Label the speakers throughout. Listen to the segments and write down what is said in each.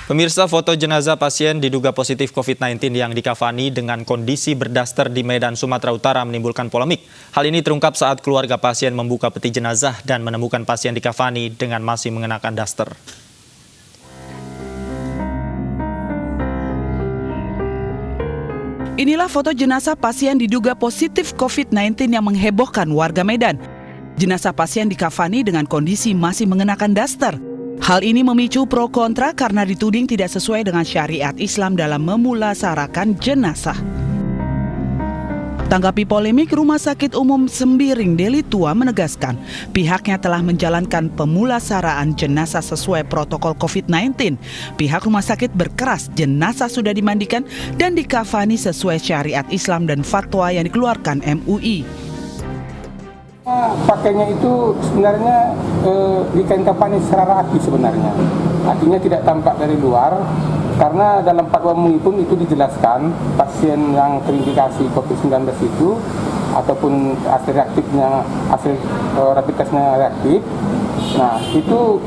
Speaker 1: Pemirsa, foto jenazah pasien diduga positif COVID-19 yang dikafani dengan kondisi berdaster di Medan, Sumatera Utara menimbulkan polemik. Hal ini terungkap saat keluarga pasien membuka peti jenazah dan menemukan pasien dikafani dengan masih mengenakan daster.
Speaker 2: Inilah foto jenazah pasien diduga positif COVID-19 yang menghebohkan warga Medan. Jenazah pasien dikafani dengan kondisi masih mengenakan daster. Hal ini memicu pro kontra karena dituding tidak sesuai dengan syariat Islam dalam memulasarakan jenazah. Tanggapi polemik, Rumah Sakit Umum Sembiring Deli Tua menegaskan pihaknya telah menjalankan pemulasaraan jenazah sesuai protokol COVID-19. Pihak rumah sakit berkeras jenazah sudah dimandikan dan dikafani sesuai syariat Islam dan fatwa yang dikeluarkan MUI.
Speaker 3: Pakainya itu sebenarnya dikain kafani secara rapi sebenarnya. Artinya tidak tampak dari luar, karena dalam fatwa MUI pun itu dijelaskan pasien yang terindikasi COVID-19 itu ataupun hasil reaktifnya, hasil rapid testnya reaktif. Nah, itu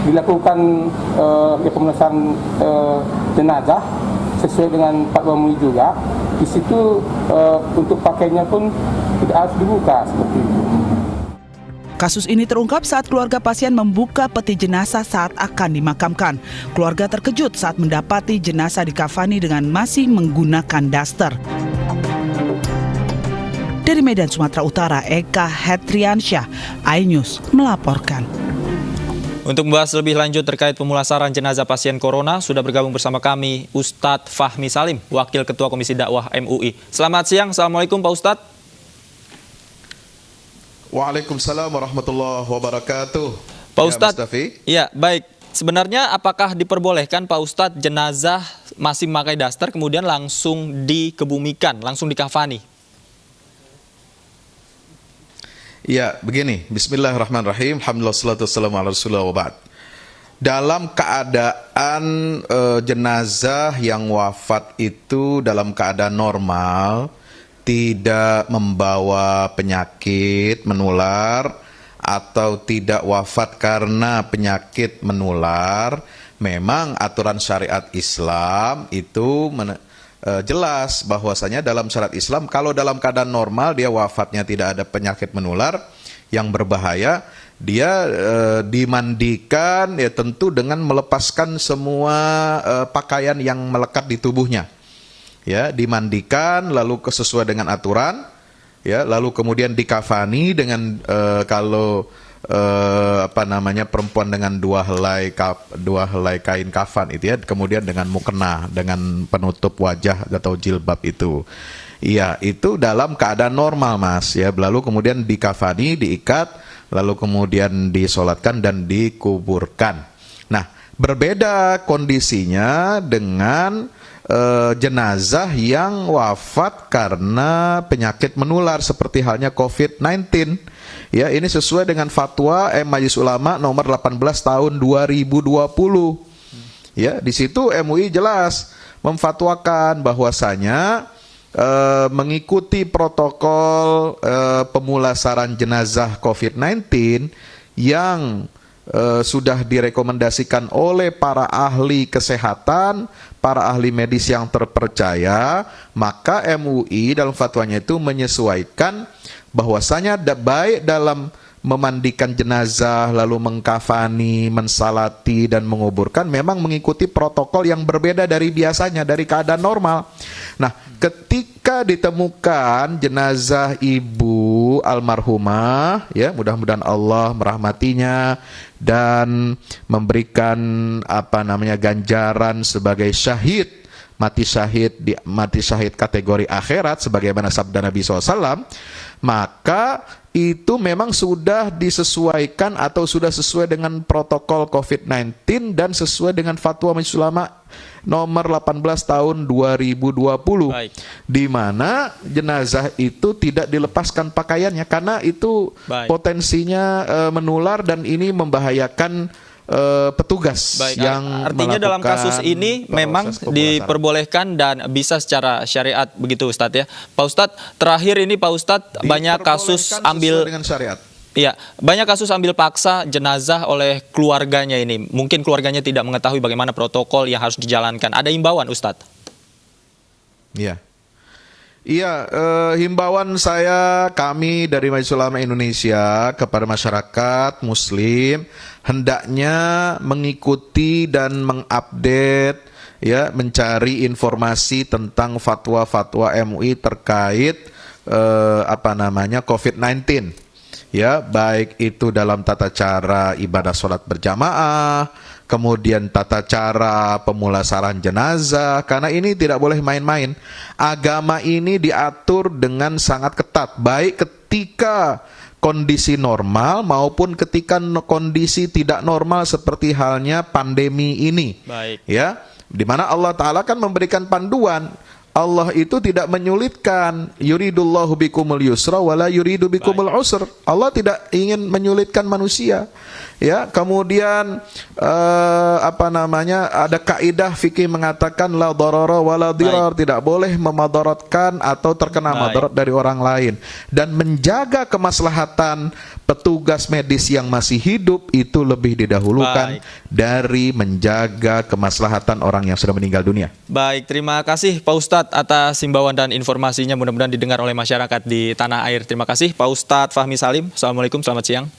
Speaker 3: dilakukan pemeriksaan jenazah sesuai dengan fatwa MUI juga. Di situ untuk pakainya pun tidak harus dibuka seperti itu.
Speaker 2: Kasus ini terungkap saat keluarga pasien membuka peti jenazah saat akan dimakamkan. Keluarga terkejut saat mendapati jenazah dikafani dengan masih menggunakan daster. Dari Medan, Sumatera Utara, Eka Hetriansyah, iNews melaporkan.
Speaker 1: Untuk membahas lebih lanjut terkait pemulasaran jenazah pasien corona, sudah bergabung bersama kami Ustadz Fahmi Salim, Wakil Ketua Komisi Dakwah MUI. Selamat siang, Assalamualaikum Pak Ustadz.
Speaker 4: Waalaikumsalam warahmatullahi wabarakatuh.
Speaker 1: Pak Ustadz, ya baik. Sebenarnya apakah diperbolehkan Pak Ustadz jenazah masih memakai daster kemudian langsung dikebumikan, langsung dikafani?
Speaker 4: Ya, begini. Bismillahirrahmanirrahim. Alhamdulillah, salatu wassalamu ala rasulillah wa ba'd. Dalam keadaan jenazah yang wafat itu dalam keadaan normal, tidak membawa penyakit menular atau tidak wafat karena penyakit menular, memang aturan syariat Islam itu jelas bahwasanya dalam syariat Islam kalau dalam keadaan normal dia wafatnya tidak ada penyakit menular yang berbahaya, dia dimandikan ya tentu dengan melepaskan semua pakaian yang melekat di tubuhnya. Ya, dimandikan lalu sesuai dengan aturan, ya, lalu kemudian dikafani dengan kalau perempuan dengan dua helai kain kafan itu ya, kemudian dengan mukena, dengan penutup wajah atau jilbab itu. Iya, itu dalam keadaan normal, Mas, ya. Lalu kemudian dikafani, diikat, lalu kemudian disolatkan dan dikuburkan. Nah, berbeda kondisinya dengan jenazah yang wafat karena penyakit menular seperti halnya COVID-19. Ya, ini sesuai dengan fatwa Majelis Ulama nomor 18 tahun 2020. Ya, di situ MUI jelas memfatwakan bahwasanya mengikuti protokol pemulasaran jenazah COVID-19 yang sudah direkomendasikan oleh para ahli kesehatan, para ahli medis yang terpercaya, maka MUI dalam fatwanya itu menyesuaikan bahwasanya baik dalam memandikan jenazah, lalu mengkafani, mensalati, dan menguburkan memang mengikuti protokol yang berbeda dari biasanya, dari keadaan normal. Nah, ketika ditemukan jenazah ibu almarhumah, ya mudah-mudahan Allah merahmatinya dan memberikan ganjaran sebagai syahid, mati syahid kategori akhirat sebagaimana sabda Nabi SAW, maka itu memang sudah disesuaikan atau sudah sesuai dengan protokol COVID-19 dan sesuai dengan fatwa Majelis Ulama nomor 18 tahun 2020. Baik. Di mana jenazah itu tidak dilepaskan pakaiannya karena itu potensinya menular dan ini membahayakan petugas.
Speaker 1: Baik,
Speaker 4: yang
Speaker 1: artinya dalam kasus ini memang diperbolehkan dan bisa secara syariat begitu Ustadz ya. Pak Ustadz, terakhir ini Pak Ustadz banyak kasus ambil
Speaker 4: dengan syariat.
Speaker 1: Iya, banyak kasus ambil paksa jenazah oleh keluarganya ini. Mungkin keluarganya tidak mengetahui bagaimana protokol yang harus dijalankan. Ada imbauan, Ustadz?
Speaker 4: Iya. Iya, himbauan kami dari Majelis Ulama Indonesia kepada masyarakat Muslim hendaknya mengikuti dan mengupdate, ya, mencari informasi tentang fatwa-fatwa MUI terkait COVID-19. Ya, baik itu dalam tata cara ibadah sholat berjamaah, kemudian tata cara pemulasaran jenazah, karena ini tidak boleh main-main. Agama ini diatur dengan sangat ketat, baik ketika kondisi normal maupun ketika kondisi tidak normal seperti halnya pandemi ini.
Speaker 1: Baik.
Speaker 4: Ya, di mana Allah Ta'ala kan memberikan panduan. Allah itu tidak menyulitkan. Yuridullahu bikumul yusra wala yuridu bikumul usr. Allah tidak ingin menyulitkan manusia. Ya, kemudian ada kaidah fikih mengatakan la darara wala dirar, tidak boleh memadaratkan atau terkena madarat dari orang lain, dan menjaga kemaslahatan petugas medis yang masih hidup itu lebih didahulukan dari menjaga kemaslahatan orang yang sudah meninggal dunia.
Speaker 1: Baik, terima kasih Pak Ustadz atas himbauan dan informasinya, mudah-mudahan didengar oleh masyarakat di tanah air. Terima kasih Pak Ustadz Fahmi Salim. Assalamualaikum, selamat siang.